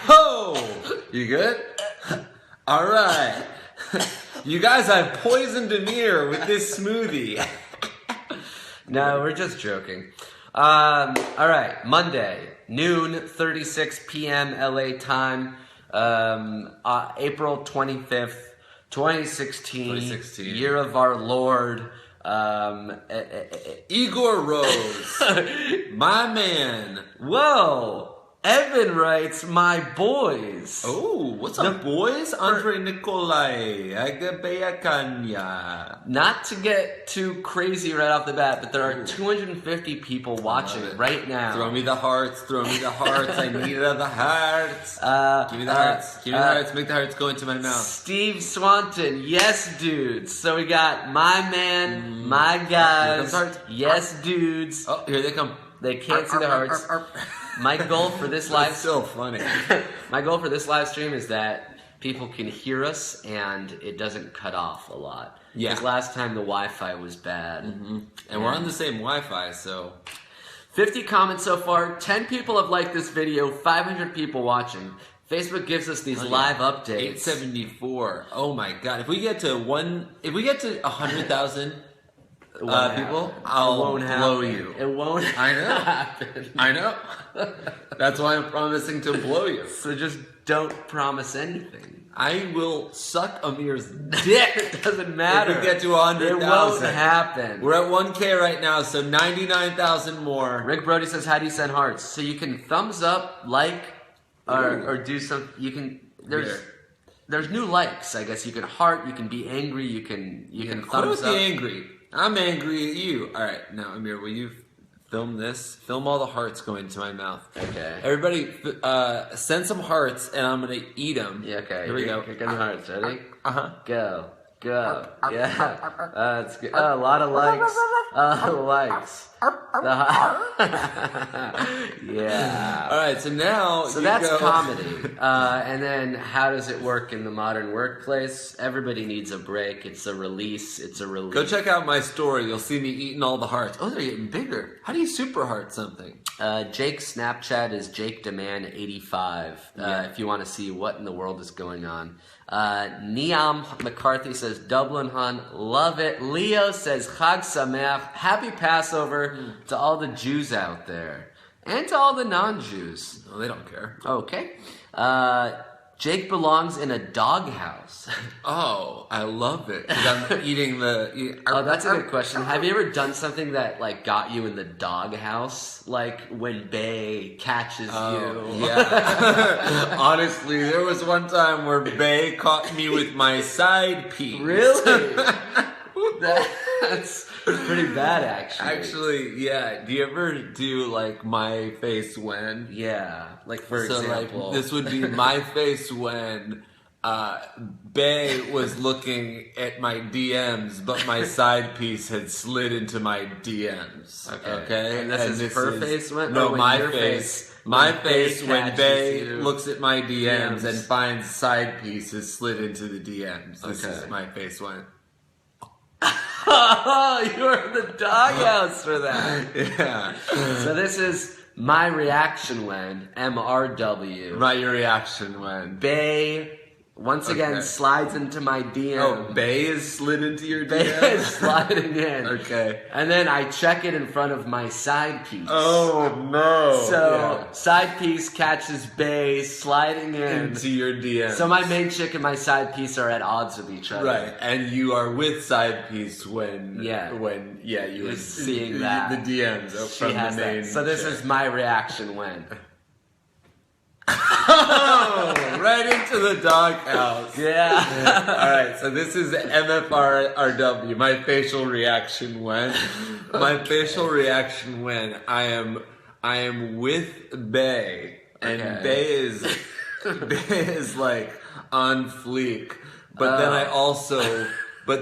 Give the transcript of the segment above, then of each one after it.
Ho! You good? All right. You guys, I've poisoned Amir with this smoothie. No, we're just joking. All right, Monday, noon, 36 p.m. LA time, April 25th, 2016, year of our Lord, Igor Rose, my man. Whoa! Evan writes, my boys. Oh, what's up, boys? Andre Nikolai, Agabeyakanya. Not to get too crazy right off the bat, but there are 250 people watching right now. Throw me the hearts, throw me the hearts. I need the hearts. Give me the hearts, give me the hearts. Make the hearts go into my mouth. Steve Swanton, yes, dudes. So we got my man, my guys, yes, dudes. Oh, here they come. They can't see the hearts. My goal for this live so funny. My goal for this live stream is that people can hear us and it doesn't cut off a lot. Yeah. Because last time the Wi-Fi was bad. Mm-hmm. And we're on the same Wi-Fi, so 50 comments so far. 10 people have liked this video. 500 people watching. Facebook gives us these live updates. 874. Oh my god! If we get to 100,000. People, I'll blow you. It won't I know. happen. I know. That's why I'm promising to blow you. So just don't promise anything. I will suck Amir's dick. It doesn't matter. If we get to 100,000. It won't happen. We're at 1K right now, so 99,000 more. Rick Brody says, how do you send hearts? So you can thumbs up, like, or do some, you can, there's new likes, I guess. You can heart, you can be angry, you can thumbs up. Be angry. I'm angry at you. All right, now Amir, will you film this? Film all the hearts going into my mouth. Okay. Everybody, send some hearts, and I'm gonna eat them. Yeah. Okay. Here we go. Here come the hearts. Ready? Go. Yeah. That's good. Oh, a lot of likes. Likes. Yeah. All right. So now. So that's comedy. And then how does it work in the modern workplace? Everybody needs a break. It's a release. Go check out my story. You'll see me eating all the hearts. Oh, they're getting bigger. How do you super heart something? Jake's Snapchat is jakeandamir85. If you want to see what in the world is going on. Niam McCarthy says, Dublin Hun, love it. Leo says, Chag Sameach, happy Passover to all the Jews out there. And to all the non-Jews. Oh, they don't care. Okay. Jake belongs in a doghouse. Oh, I love it. 'Cause I'm eating the... Oh, that's a good question. Have you ever done something that, like, got you in the doghouse? Like, when Bay catches you? Yeah. Honestly, there was one time where Bay caught me with my side piece. Really? That's pretty bad, actually. Actually, yeah. Do you ever do, like, my face when? Yeah. Like, for example. Like, this would be my face when Bay was looking at my DMs, but my side piece had slid into my DMs. Okay? And this is her face when? No, when my your face. When My face when Bay you. looks at my DMs and finds side pieces slid into the DMs. This is my face when. Oh, you're in the doghouse for that. Yeah. So this is my reaction when MRW. Your reaction when Bay once again slides into my DM. Oh, Bay is slid into your DM? Bay is sliding in. Okay. And then I check it in front of my side piece. Oh, no. So, side piece catches Bay sliding in. Into your DM. So my main chick and my side piece are at odds with each other. Right. And you are with side piece when you You're seeing that. The DMs from the main So this is my reaction when. Oh, right into the doghouse. Yeah. All right, so this is MFRW, my facial reaction when. My facial reaction when I am with Bay, and Bay is like on fleek, but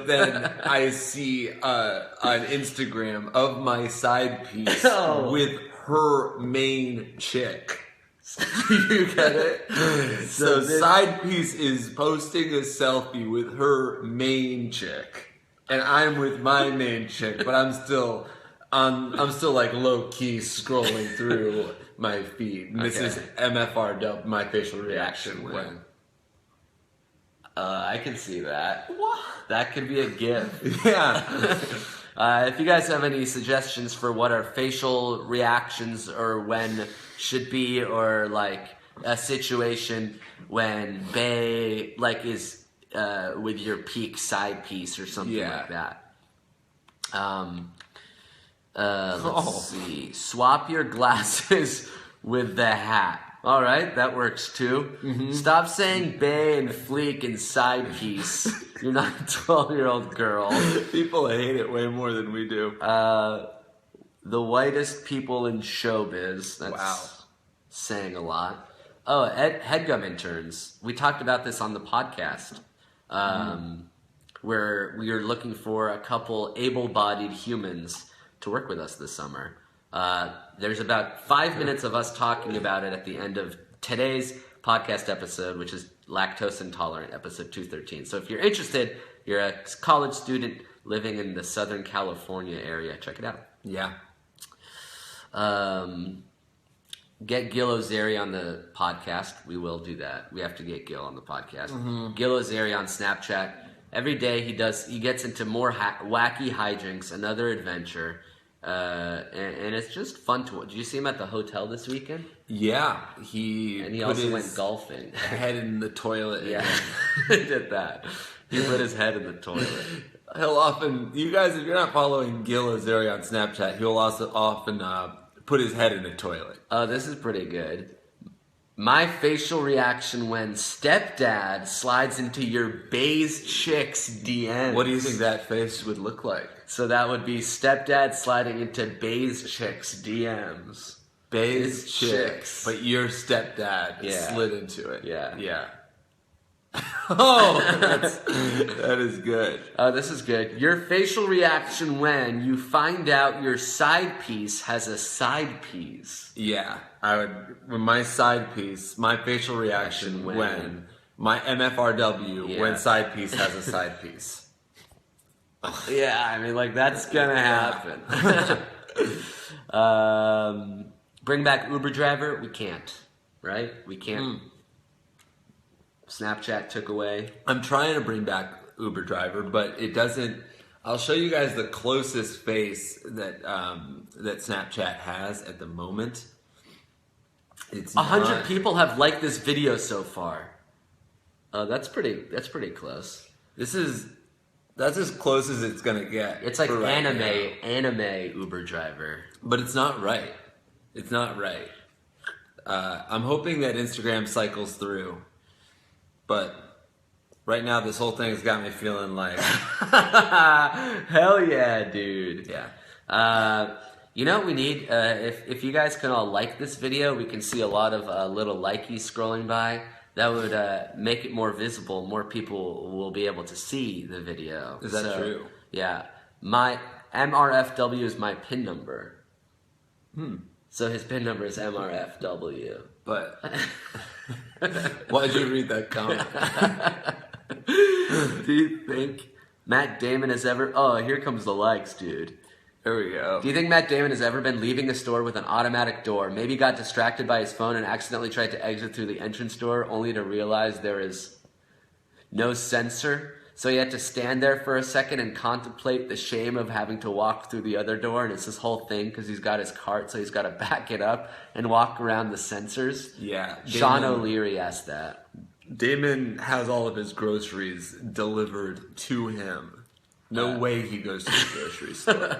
then I see an Instagram of my side piece with her main chick. You get it? So side piece is posting a selfie with her main chick, and I'm with my main chick, but I'm still I'm still like low key scrolling through my feed. And this is MFRW, my facial reaction when. I can see that. What? That could be a GIF. Yeah. If you guys have any suggestions for what our facial reactions or when should be, or like a situation when Bae like is with your peak side piece or something like that. Let's see. Swap your glasses with the hat. All right, that works too. Mm-hmm. Stop saying Bae and Fleek and side piece. You're not a 12-year-old girl. People hate it way more than we do. The whitest people in showbiz. That's saying a lot. Oh, headgum interns. We talked about this on the podcast. Where we are looking for a couple able-bodied humans to work with us this summer. There's about 5 minutes of us talking about it at the end of today's podcast episode, which is Lactose Intolerant, episode 213. So if you're interested, you're a college student living in the Southern California area, check it out. Yeah. Get Gil Ozeri on the podcast. We will do that. We have to get Gil on the podcast. Mm-hmm. Gil Ozeri on Snapchat. Every day he gets into more wacky hijinks, another adventure. And it's just fun to watch. Did you see him at the hotel this weekend? Yeah, he also went golfing. Head in the toilet. Yeah, he did that. He put his head in the toilet. He'll often, you guys, if you're not following Gil Ozeri on Snapchat, he'll also often put his head in the toilet. Oh, this is pretty good. My facial reaction when stepdad slides into your Bae's chick's DMs. What do you think that face would look like? So that would be stepdad sliding into Bae's chick's DMs. Bae's chicks. But your stepdad slid into it. Yeah. Yeah. Oh, that is good. Oh, this is good. Your facial reaction when you find out your side piece has a side piece. Yeah, when my side piece, my facial reaction when my MFRW when side piece has a side piece. Yeah, I mean, like, that's gonna happen. Bring back Uber driver? We can't, right? We can't. Snapchat took away. I'm trying to bring back Uber driver, but it doesn't. I'll show you guys the closest face that that Snapchat has at the moment. It's 100 people have liked this video so far. That's pretty close. That's as close as it's gonna get. It's like anime Uber driver. But it's not right. It's not right. I'm hoping that Instagram cycles through. But right now, this whole thing has got me feeling like... Hell yeah, dude. Yeah. You know what we need? If you guys can all like this video, we can see a lot of little likeys scrolling by. That would make it more visible. More people will be able to see the video. Is that true? Yeah. My MRFW is my PIN number. So his PIN number is MRFW. But why'd you read that comment? Do you think Matt Damon has ever... Oh, here comes the likes, dude. There we go. Do you think Matt Damon has ever been leaving a store with an automatic door, maybe got distracted by his phone and accidentally tried to exit through the entrance door only to realize there is no sensor? So he had to stand there for a second and contemplate the shame of having to walk through the other door, and it's this whole thing because he's got his cart, so he's got to back it up and walk around the sensors. Yeah. Sean O'Leary asked that. Damon has all of his groceries delivered to him. No way he goes to the grocery store.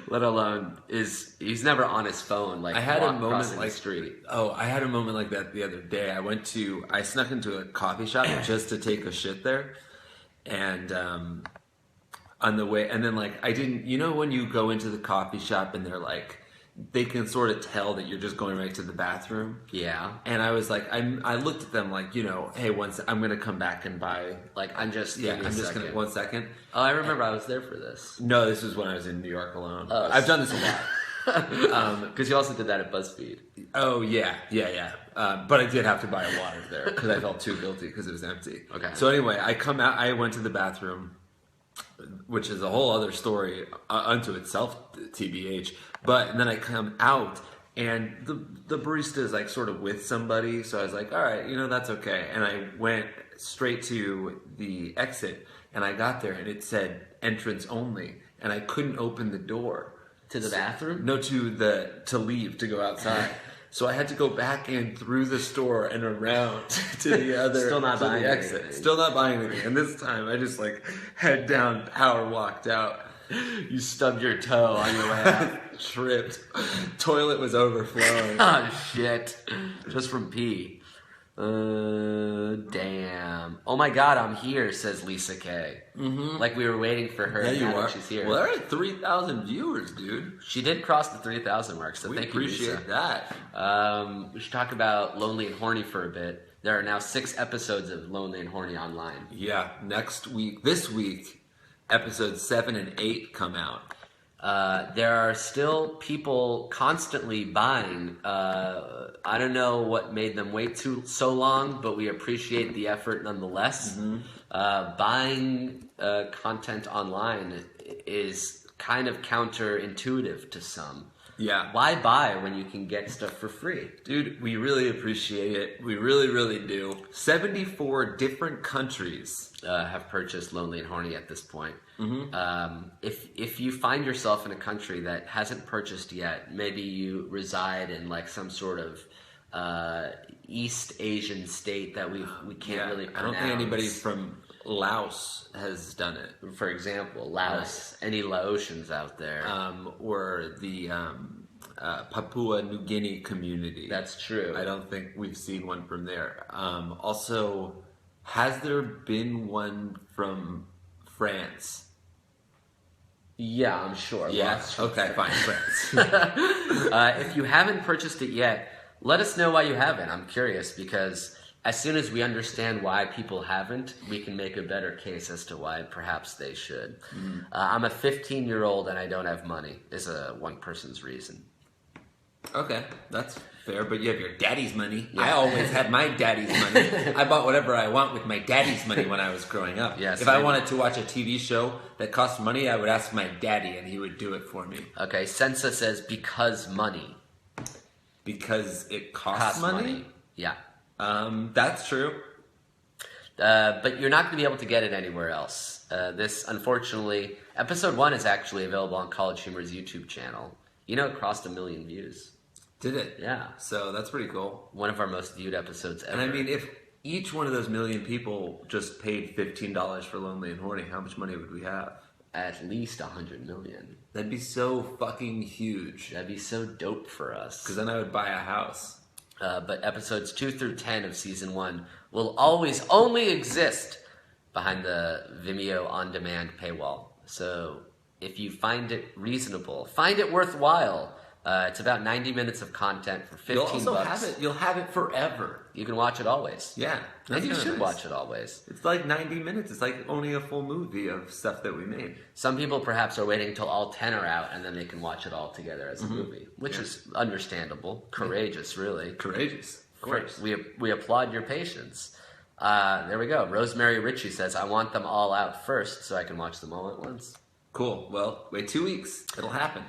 Let alone he's never on his phone. Like I had a moment like street. Oh, I had a moment like that the other day. I snuck into a coffee shop just to take a shit there, and on the way, and then like I didn't. You know when you go into the coffee shop and they're like, they can sort of tell that you're just going right to the bathroom. Yeah. And I was like, I looked at them like, hey, I'm going to come back and buy. Like, I'm just going to, 1 second. Oh, I remember I was there for this. No, this was when I was in New York alone. Oh, I've done this a lot. Because you also did that at BuzzFeed. Oh, yeah. But I did have to buy a water there because I felt too guilty because it was empty. Okay. So anyway, I come out, I went to the bathroom. which is a whole other story unto itself, TBH. But then I come out, and the barista is like sort of with somebody, so I was like, all right, that's okay. And I went straight to the exit, and I got there, and it said entrance only, and I couldn't open the door. To the bathroom? No, to leave, to go outside. So I had to go back in through the store and around to the other Still not buying exit. anything. Still not buying anything. And this time I just head down, power walked out. You stubbed your toe on your way out. Tripped. Toilet was overflowing. Oh, shit. Just from pee. Damn. Oh my god, I'm here, says Lisa K. Mm-hmm. Like we were waiting for her. Yeah, you are. She's here. Well, there are 3,000 viewers, dude. She did cross the 3,000 mark, so we thank you, Lisa. appreciate that. We should talk about Lonely and Horny for a bit. There are now 6 episodes of Lonely and Horny online. Yeah, this week, episodes 7 and 8 come out. There are still people constantly buying. I don't know what made them wait so long, but we appreciate the effort nonetheless. Mm-hmm. Buying content online is kind of counterintuitive to some. Yeah. Why buy when you can get stuff for free? Dude, we really appreciate it. We really, really do. 74 different countries have purchased Lonely and Horny at this point. Mm-hmm. If you find yourself in a country that hasn't purchased yet, maybe you reside in some sort of East Asian state that we can't really pronounce. I don't think anybody from Laos has done it. For example, Laos. Any Laotians out there? Or the Papua New Guinea community. That's true. I don't think we've seen one from there. Also, has there been one from France? Yeah, I'm sure. Yeah. Okay, fine. France. If you haven't purchased it yet, let us know why you haven't. I'm curious because as soon as we understand why people haven't, we can make a better case as to why perhaps they should. Mm-hmm. I'm a 15-year-old and I don't have money is one person's reason. Okay, that's fair, but you have your daddy's money. Yeah. I always had my daddy's money. I bought whatever I want with my daddy's money when I was growing up. Yes, if I wanted to watch a TV show that cost money, I would ask my daddy and he would do it for me. Okay, Sensa says because money. Because it costs money? Yeah. That's true. But you're not going to be able to get it anywhere else. This, unfortunately, episode 1 is actually available on College Humor's YouTube channel. It crossed 1 million views. Did it? Yeah. So that's pretty cool. One of our most viewed episodes ever. And I mean, if each one of those million people just paid $15 for Lonely and Horny, how much money would we have? At least 100 million. That'd be so fucking huge. That'd be so dope for us. Because then I would buy a house. But episodes 2 through 10 of season 1 will always only exist behind the Vimeo on-demand paywall. So if you find it reasonable, find it worthwhile. It's about 90 minutes of content for $15. You'll have it forever. You can watch it always. Yeah. And you should watch it always. It's like 90 minutes. It's like only a full movie of stuff that we made. Some people perhaps are waiting until all 10 are out and then they can watch it all together as a movie, which is understandable. Courageous, really. Courageous. Of course. We applaud your patience. There we go. Rosemary Ritchie says, I want them all out first so I can watch them all at once. Cool. Well, wait 2 weeks. It'll happen.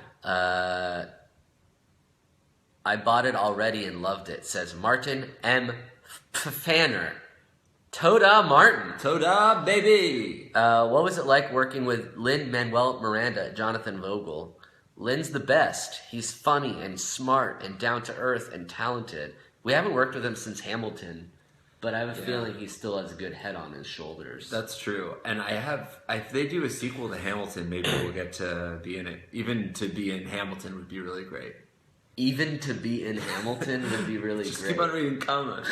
I bought it already and loved it, says Martin M. Fanner. Toda Martin. Toda, baby. What was it like working with Lin-Manuel Miranda, Jonathan Vogel? Lin's the best. He's funny and smart and down-to-earth and talented. We haven't worked with him since Hamilton, but I have a feeling he still has a good head on his shoulders. That's true. And if they do a sequel to Hamilton, maybe we'll get to be in it. Even to be in Hamilton would be really great. Even to be in Hamilton would be really Just great. keep on reading comments.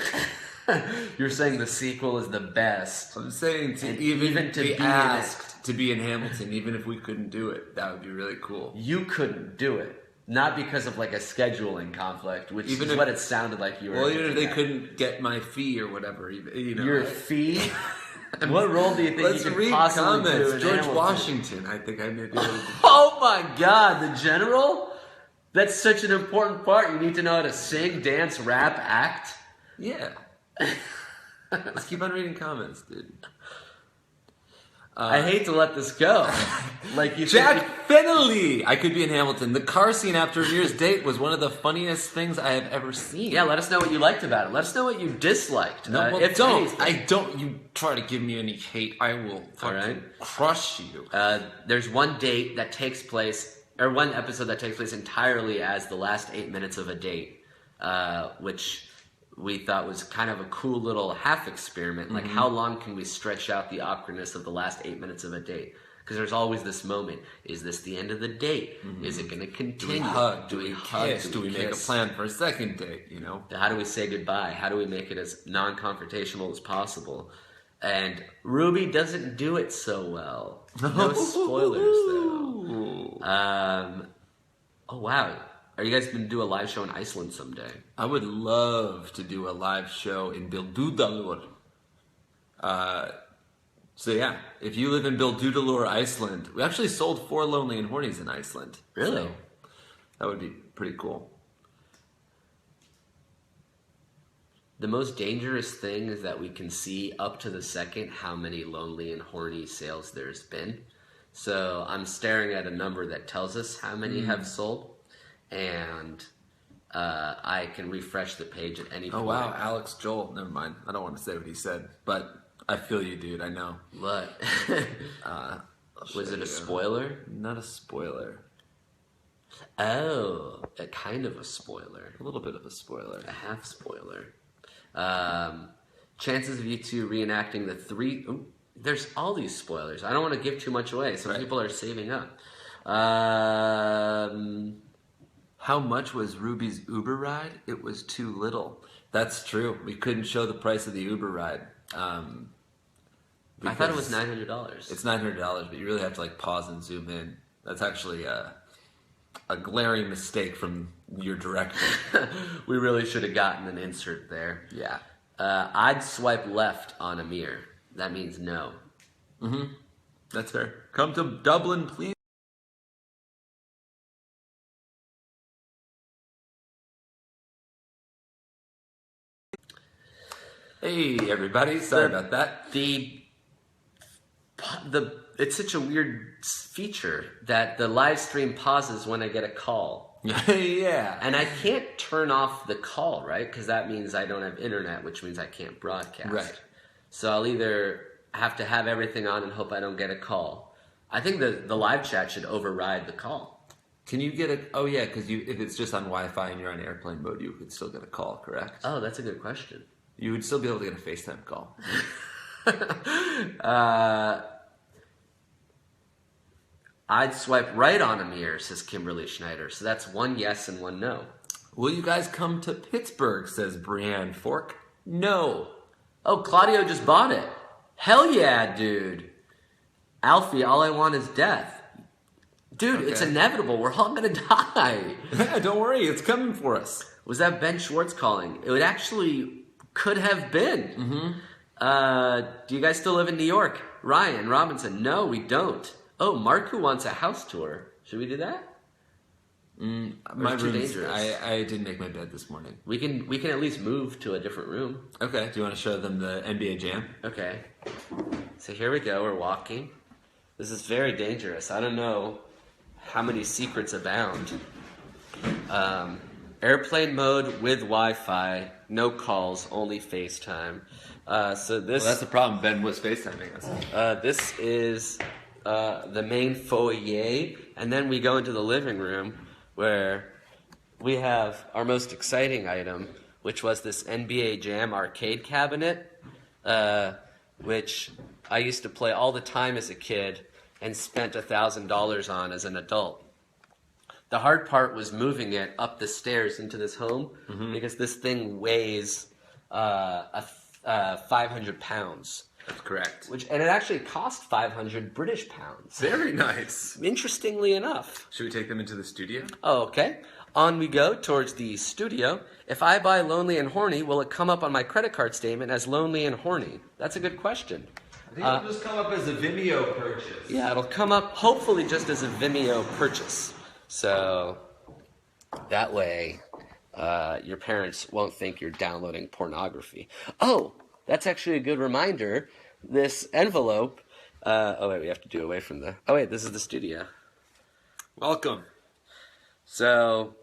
You're saying the sequel is the best. I'm saying even to be asked to be in Hamilton, even if we couldn't do it, that would be really cool. You couldn't do it. Not because of a scheduling conflict, which is what it sounded like you were. Well, even if they couldn't get my fee or whatever, your fee. What role do you think you could possibly do in George Hamilton? Washington, I think I may be able to do. Oh my God, the general? That's such an important part. You need to know how to sing, dance, rap, act. Yeah. Let's keep on reading comments, dude. I hate to let this go. Like you Jack Fennelly! I could be in Hamilton. The car scene after Amir's date was one of the funniest things I have ever seen. Yeah, let us know what you liked about it. Let us know what you disliked. No, well, don't. I don't. You try to give me any hate, I will fucking crush you. There's one date that takes place, or one episode that takes place entirely as the last 8 minutes of a date, which we thought was kind of a cool little half experiment. Like, how long can we stretch out the awkwardness of the last 8 minutes of a date? Because there's always this moment. Is this the end of the date? Is it going to continue? Do we hug? Do we kiss? Do we make a plan for a second date? You know? How do we say goodbye? How do we make it as non-confrontational as possible? And Ruby doesn't do it so well. No spoilers, though. Oh, wow. Are you guys going to do a live show in Iceland someday? I would love to do a live show in Bildudalur. So yeah, if you live in Bildudalur, Iceland, we actually sold 4 Lonely and Hornies in Iceland. Really? So that would be pretty cool. The most dangerous thing is that we can see up to the second how many Lonely and Horny sales there's been. So I'm staring at a number that tells us how many have sold. And I can refresh the page at any point. Oh, wow. Alex Joel. Never mind. I don't want to say what he said. But I feel you, dude. I know. What? Was it a spoiler? Not a spoiler. Oh, a kind of a spoiler. A little bit of a spoiler. A half spoiler. Chances of you two reenacting the 3... Ooh, there's all these spoilers. I don't want to give too much away. Some people are saving up. How much was Ruby's Uber ride? It was too little. That's true. We couldn't show the price of the Uber ride. I thought it was $900. It's $900, but you really have to like pause and zoom in. That's actually a glaring mistake from your director. We really should have gotten an insert there. Yeah. I'd swipe left on Amir. That means no. That's fair. Come to Dublin, please. Hey everybody, sorry about that. It's such a weird feature that the live stream pauses when I get a call. Yeah. And I can't turn off the call, right? Because that means I don't have internet, which means I can't broadcast. Right. So I'll either have to have everything on and hope I don't get a call. I think the live chat should override the call. Can you get a... Oh yeah, because if it's just on Wi-Fi and you're on airplane mode, you could still get a call, correct? Oh, that's a good question. You would still be able to get a FaceTime call. I'd swipe right on Amir, says Kimberly Schneider. So that's 1 yes and 1 no. Will you guys come to Pittsburgh, says Brianne Fork. No. Oh, Claudio just bought it. Hell yeah, dude. Alfie, all I want is death. Dude, It's inevitable. We're all going to die. Yeah, don't worry. It's coming for us. Was that Ben Schwartz calling? It would actually... could have been. Do you guys still live in New York? Ryan Robinson, no, we don't. Oh, Marku wants a house tour. Should we do that? My too room's... dangerous. I didn't make my bed this morning. We can at least move to a different room. Okay. Do you want to show them the NBA Jam? Okay. So here we go. We're walking. This is very dangerous. I don't know how many secrets abound. Airplane mode with Wi-Fi. No calls, only FaceTime. So this... Well, that's the problem. Ben was FaceTiming us. This is the main foyer, and then we go into the living room where we have our most exciting item, which was this NBA Jam arcade cabinet, which I used to play all the time as a kid and spent $1,000 on as an adult. The hard part was moving it up the stairs into this home because this thing weighs 500 pounds. That's correct. And it actually cost 500 British pounds. Very nice. Interestingly enough. Should we take them into the studio? Oh, okay. On we go towards the studio. If I buy Lonely and Horny, will it come up on my credit card statement as Lonely and Horny? That's a good question. I think it'll just come up as a Vimeo purchase. Yeah, it'll come up hopefully just as a Vimeo purchase. So that way your parents won't think you're downloading pornography. Oh, that's actually a good reminder. This envelope Oh wait, we have to do away from the. Oh wait, this is the studio. Welcome. So,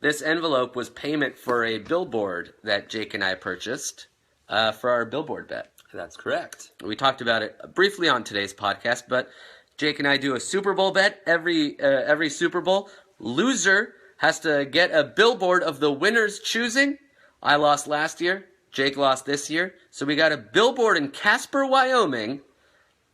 this envelope was payment for a billboard that Jake and I purchased for our billboard bet. That's correct. We talked about it briefly on today's podcast, but Jake and I do a Super Bowl bet every Super Bowl. Loser has to get a billboard of the winner's choosing. I lost last year. Jake lost this year. So we got a billboard in Casper, Wyoming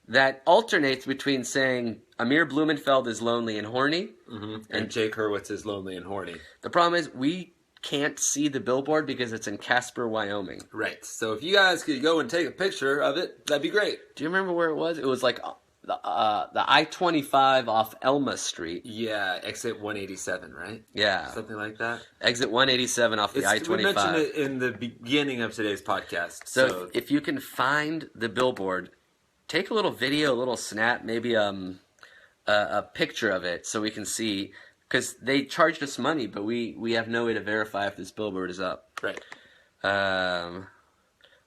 that alternates between saying Amir Blumenfeld is lonely and horny. Mm-hmm. And Jake Hurwitz is lonely and horny. The problem is we can't see the billboard because it's in Casper, Wyoming. Right. So if you guys could go and take a picture of it, that'd be great. Do you remember where it was? It was like the I-25 off Elma Street. Yeah, exit 187, right? Yeah. Something like that. Exit 187 off the I-25. We mentioned it in the beginning of today's podcast. So if you can find the billboard, take a little video, a little snap, maybe a picture of it so we can see, because they charged us money, but we have no way to verify if this billboard is up. Right.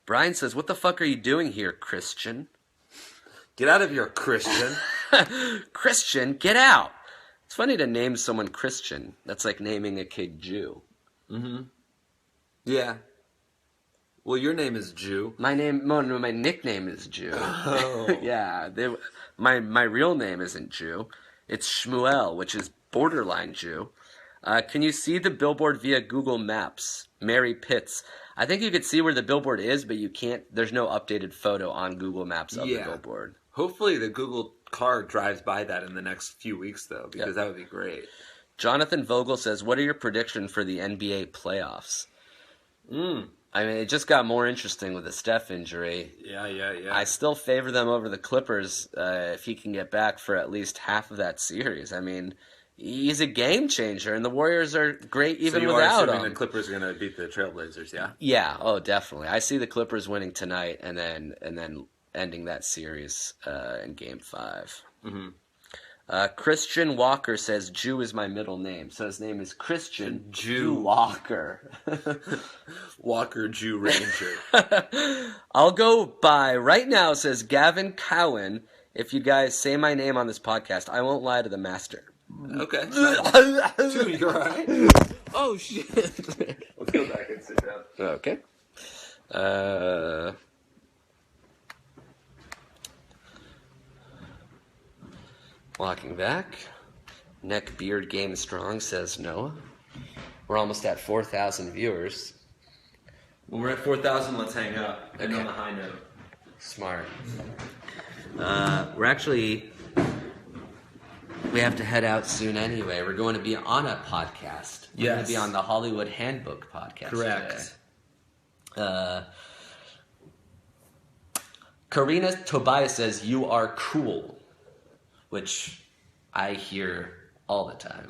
Brian says, "What the fuck are you doing here, Christian?" Get out of here, Christian. Christian, get out. It's funny to name someone Christian. That's like naming a kid Jew. Mm-hmm. Yeah. Well, your name is Jew. My nickname is Jew. Oh. Yeah. My real name isn't Jew. It's Shmuel, which is borderline Jew. Can you see the billboard via Google Maps? Mary Pitts. I think you could see where the billboard is, but you can't. There's no updated photo on Google Maps of the billboard. Hopefully the Google car drives by that in the next few weeks, though, because that would be great. Jonathan Vogel says, "What are your predictions for the NBA playoffs?" I mean, it just got more interesting with the Steph injury. Yeah. I still favor them over the Clippers if he can get back for at least half of that series. I mean, he's a game changer, and the Warriors are great even without him. So you are assuming the Clippers are going to beat the Trailblazers, yeah? Yeah, oh, definitely. I see the Clippers winning tonight and then ending that series in Game 5. Mm-hmm. Christian Walker says, "Jew is my middle name." So his name is Christian Jew Walker. Walker Jew Ranger. I'll go by right now, says Gavin Cowan. If you guys say my name on this podcast, I won't lie to the master. Okay. Dude, you alright? Oh, shit. Let's go back and sit down. Okay. Walking back. Neck beard game strong, says Noah. We're almost at 4,000 viewers. When we're at 4,000, let's hang up. And on a high note. Smart. We have to head out soon anyway. We're going to be on a podcast. We're going to be on the Hollywood Handbook podcast. Correct. Today. Karina Tobias says, "You are cool," which I hear all the time.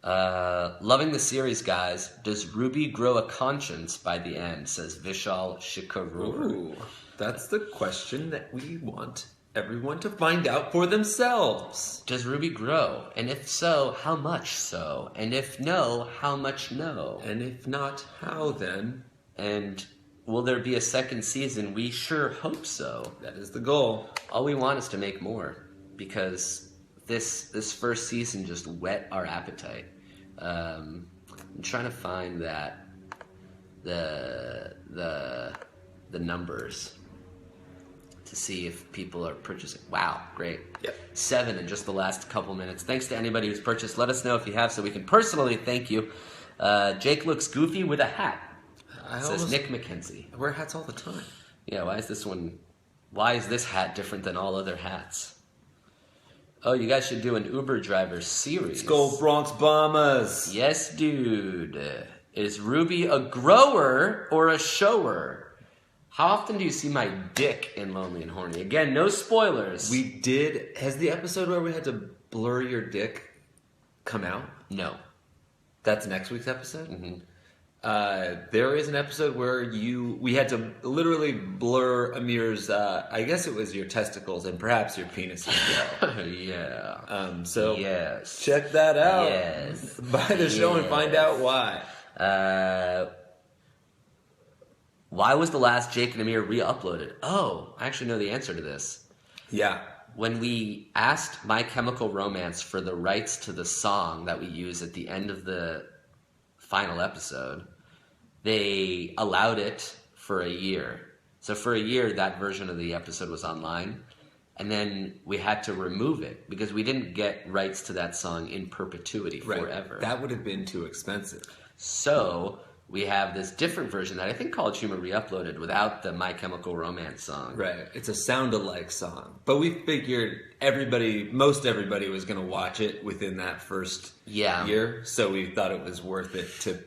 Mm-hmm. Loving the series, guys. Does Ruby grow a conscience by the end? Says Vishal Shikarur. Ooh, that's the question that we want everyone to find out for themselves. Does Ruby grow? And if so, how much so? And if no, how much no? And if not, how then? And will there be a second season? We sure hope so. That is the goal. All we want is to make more, because this first season just whet our appetite. I'm trying to find the numbers to see if people are purchasing. Wow, great. Yep. 7 in just the last couple minutes. Thanks to anybody who's purchased. Let us know if you have so we can personally thank you. Jake looks goofy with a hat. Says Nick McKenzie. I wear hats all the time. Yeah, why is this hat different than all other hats? Oh, you guys should do an Uber driver series. Let's go Bronx Bombers. Yes, dude. Is Ruby a grower or a shower? How often do you see my dick in Lonely and Horny? Again, no spoilers. We did. Has the episode where we had to blur your dick come out? No. That's next week's episode? Mm-hmm. There is an episode where we had to literally blur Amir's, I guess it was your testicles and perhaps your penis as well. Yeah. So yes. Check that out. Yes. Buy the show and find out why. Why was the last Jake and Amir re-uploaded? Oh, I actually know the answer to this. Yeah. When we asked My Chemical Romance for the rights to the song that we use at the end of the final episode, they allowed it for a year. So for a year, that version of the episode was online. And then we had to remove it because we didn't get rights to that song in perpetuity forever. That would have been too expensive. So we have this different version that I think College Humor re-uploaded without the My Chemical Romance song. Right. It's a sound-alike song. But we figured most everybody was going to watch it within that first year. So we thought it was worth it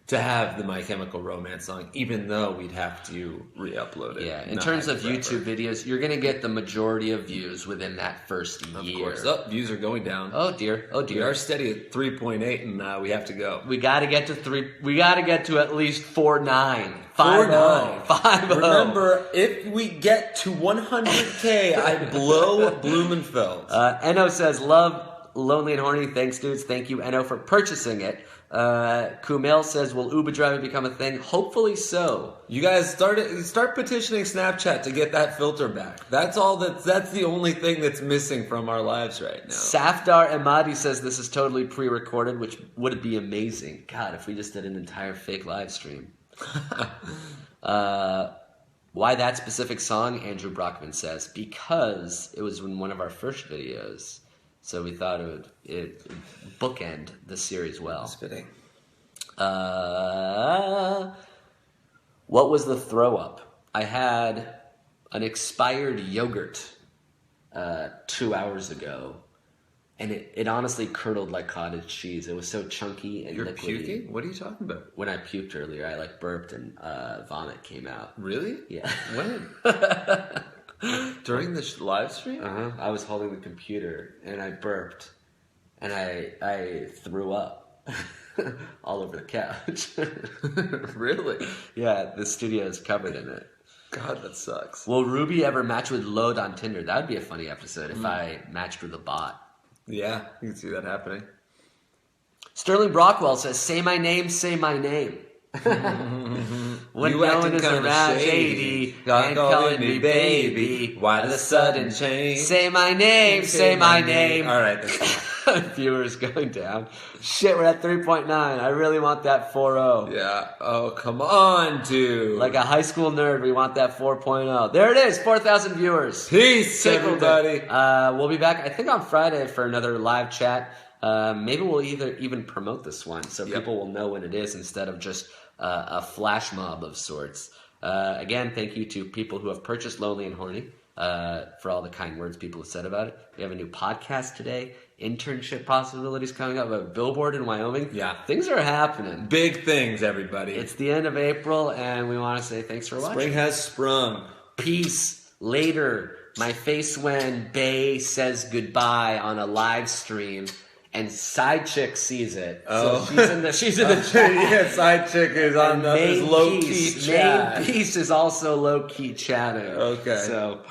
to have the My Chemical Romance song, even though we'd have to re-upload it. Yeah, in terms of YouTube videos, you're going to get the majority of views within that first year. Of course. Oh, views are going down. Oh dear. We are steady at 3.8, and we have to go. We got to get to 3. We got to get to at least 4.9. 4.9. 5.0. Remember, if we get to 100K, I blow Blumenfeld. Enno says, love Lonely and Horny. Thanks, dudes. Thank you, Enno, for purchasing it. Kumail says, will Uber driving become a thing? Hopefully so. You guys start petitioning Snapchat to get that filter back. That's the only thing that's missing from our lives right now. Safdar Emadi says this is totally pre-recorded, which would be amazing. God, if we just did an entire fake live stream. Why that specific song? Andrew Brockman says, because it was in one of our first videos. So we thought it would bookend the series well. That's fitting. What was the throw up? I had an expired yogurt 2 hours ago, and it honestly curdled like cottage cheese. It was so chunky and You're liquidy. puking? What are you talking about? When I puked earlier, I burped and vomit came out. Really? Yeah. When? During the live stream? I was holding the computer and I burped and I threw up all over the couch. Really? Yeah, the studio is covered in it. God, that sucks. Will Ruby ever match with Load on Tinder? That would be a funny episode if I matched with a bot. Yeah, you can see that happening. Sterling Brockwell says, say my name, say my name. When You no one acting is kinda around, shady. JD, God and calling me baby. Why the sudden change? Say my name, say my name. All right, that's fine. Viewers going down. Shit, we're at 3.9. I really want that 4.0. Yeah. Oh, come on, dude. Like a high school nerd, we want that 4.0. There it is, 4,000 viewers. Peace, everybody. We'll be back, I think, on Friday for another live chat. Maybe we'll even promote this one so people will know when it is instead of just a flash mob of sorts. Again, thank you to people who have purchased Lonely and Horny for all the kind words people have said about it. We have a new podcast today. Internship possibilities coming up. A billboard in Wyoming. Yeah. Things are happening. Big things, everybody. It's the end of April, and we want to say thanks for watching. Spring has sprung. Peace. Later. My face when Bay says goodbye on a live stream. And Side Chick sees it. Oh. So she's in the chat. Yeah, Side Chick is on this low-key chat. Main Piece is also low-key chatting. Okay. So